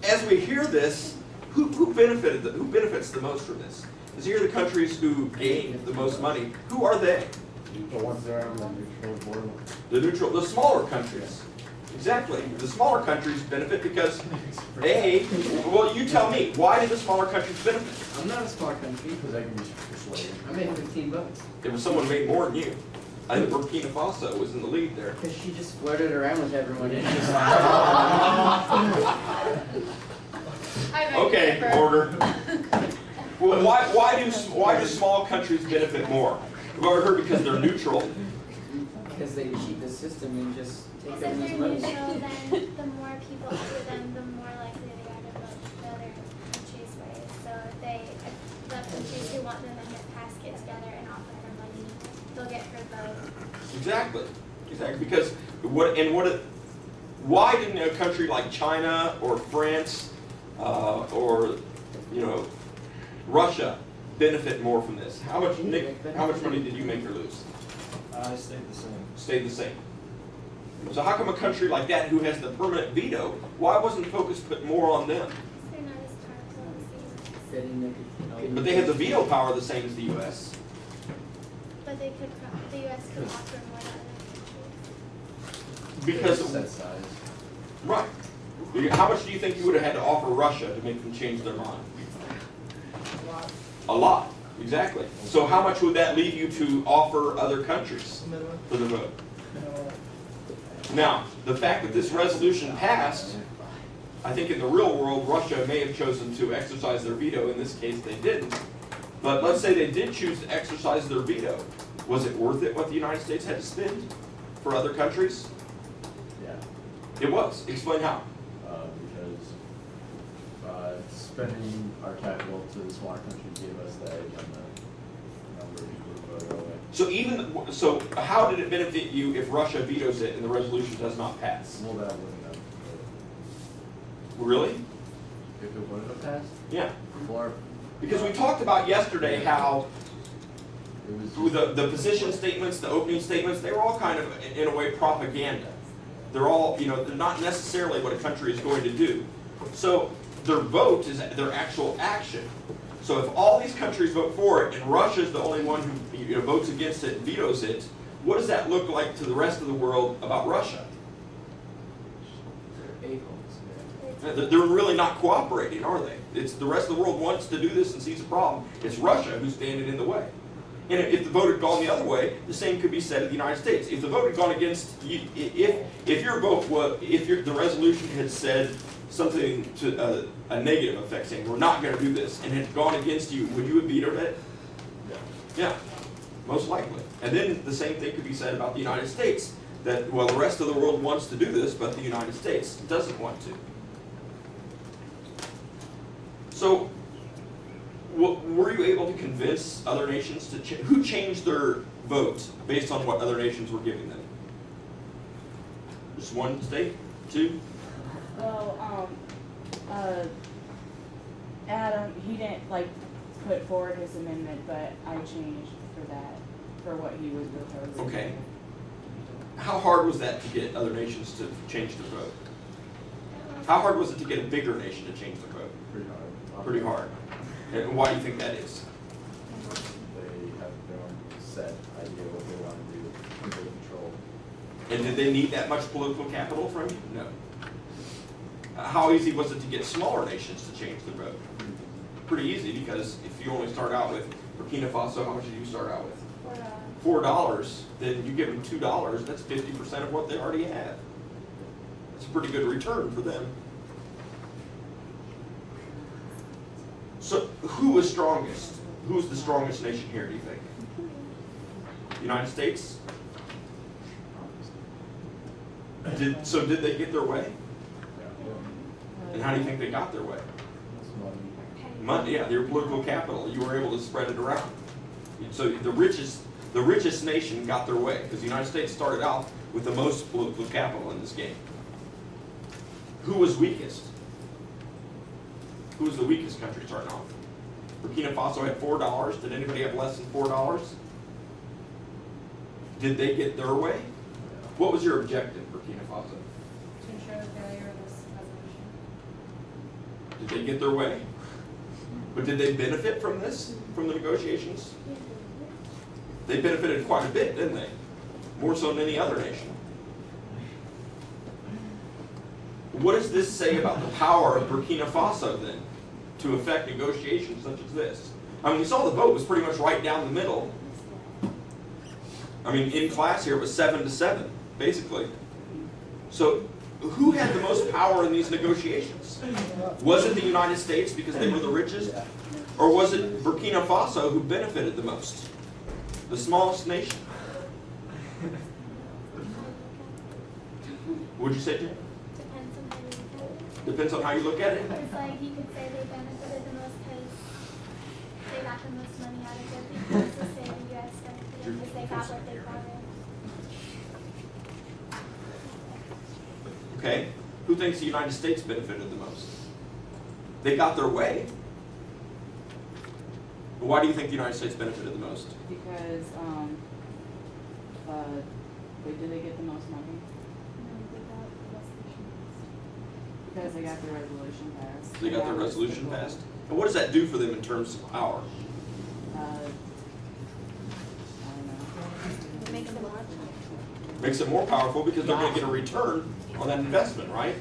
as we hear this, who benefits the most from this? As you hear the countries who gain the most money, who are they? The ones that are on the neutral border. The smaller countries. Exactly. The smaller countries benefit because, well, you tell me, why do the smaller countries benefit? I'm not a small country. Because I can be persuaded. I made $15. If someone made more than you. I think Burkina Faso was in the lead there. Because she just flirted around with everyone. Okay, order. Well, why do small countries benefit more? We've already heard because they're neutral. Because they cheat the system and just take Because if everyone's they're money. neutral, then the more people enter them, the more likely they are to vote the other countries' ways. So if the countries who want them in the past get together and offer them money, they'll get her vote. Exactly. Because why didn't a country like China or France or Russia benefit more from this? How much, Nick? How much money did you make or lose? I stayed the same. Stayed the same. So how come a country like that who has the permanent veto, why wasn't the focus put more on them? They're not as powerful as the US. But they have the veto power the same as the U.S. But the US could offer more to other countries. Because, Set size. right. How much do you think you would have had to offer Russia to make them change their mind? A lot, exactly. So how much would that leave you to offer other countries for the vote? Now, the fact that this resolution passed, I think in the real world, Russia may have chosen to exercise their veto. In this case, they didn't. But let's say they did choose to exercise their veto. Was it worth it what the United States had to spend for other countries? Yeah. It was. Explain how. Because spending our capital to the smaller country gave us the edge on the number of people who voted away. So how did it benefit you if Russia vetoes it and the resolution does not pass? Well, that wouldn't have. Really? If it wouldn't have passed? Yeah. Or Because we talked about yesterday how it was through the position statements, the opening statements, they were all kind of, in a way, propaganda. They're all, they're not necessarily what a country is going to do. So their vote is their actual action. So if all these countries vote for it and Russia's the only one who votes against it and vetoes it, what does that look like to the rest of the world about Russia? They're really not cooperating, are they? It's the rest of the world wants to do this and sees a problem. It's Russia who's standing in the way. And if the vote had gone the other way, the same could be said of the United States. If the vote had gone against you, if your vote was, the resolution had said something to a negative effect, saying we're not going to do this, and had gone against you, would you have vetoed it? Yeah. Yeah, most likely. And then the same thing could be said about the United States, that, well, the rest of the world wants to do this, but the United States doesn't want to. So, were you able to convince other nations to who changed their vote based on what other nations were giving them? Just one state? Two? Well, Adam, he didn't put forward his amendment, but I changed for that, for what he was proposing. Okay. How hard was that to get other nations to change their vote? How hard was it to get a bigger nation to change their vote? pretty hard. Pretty hard. And why do you think that is? They have their own set idea what they want to do under control. And did they need that much political capital from you? No. How easy was it to get smaller nations to change their vote? Pretty easy, because if you only start out with Burkina Faso, how much did you start out with? $4. Then you give them $2, that's 50% of what they already have. That's a pretty good return for them. So who was strongest? Who's the strongest nation here, do you think? United States? Did they get their way? And how do you think they got their way? Money, yeah, their political capital. You were able to spread it around. So the richest nation got their way, because the United States started out with the most political capital in this game. Who was weakest? Who was the weakest country starting off? Burkina Faso had $4. Did anybody have less than $4? Did they get their way? What was your objective, Burkina Faso? To ensure the failure of this resolution. Did they get their way? But did they benefit from this, from the negotiations? They benefited quite a bit, didn't they? More so than any other nation. What does this say about the power of Burkina Faso then to affect negotiations such as this? I mean, we saw the vote was pretty much right down the middle. I mean, in class here it was 7-7, basically. So who had the most power in these negotiations? Was it the United States because they were the richest? Or was it Burkina Faso who benefited the most? The smallest nation? What'd you say, Jay? Depends on how you look at it. Depends on how you look at it? It's like you could say they benefited the most because they got the most money out of it. You could also say the U.S. benefited because they got what they wanted. Okay. Who thinks the United States benefited the most? They got their way. But why do you think the United States benefited the most? Because, did they get the most money? Because they got the resolution passed. They got their resolution passed. And what does that do for them in terms of power? I don't know. It makes them more. Makes it more powerful because they're going to get a return on that investment, right?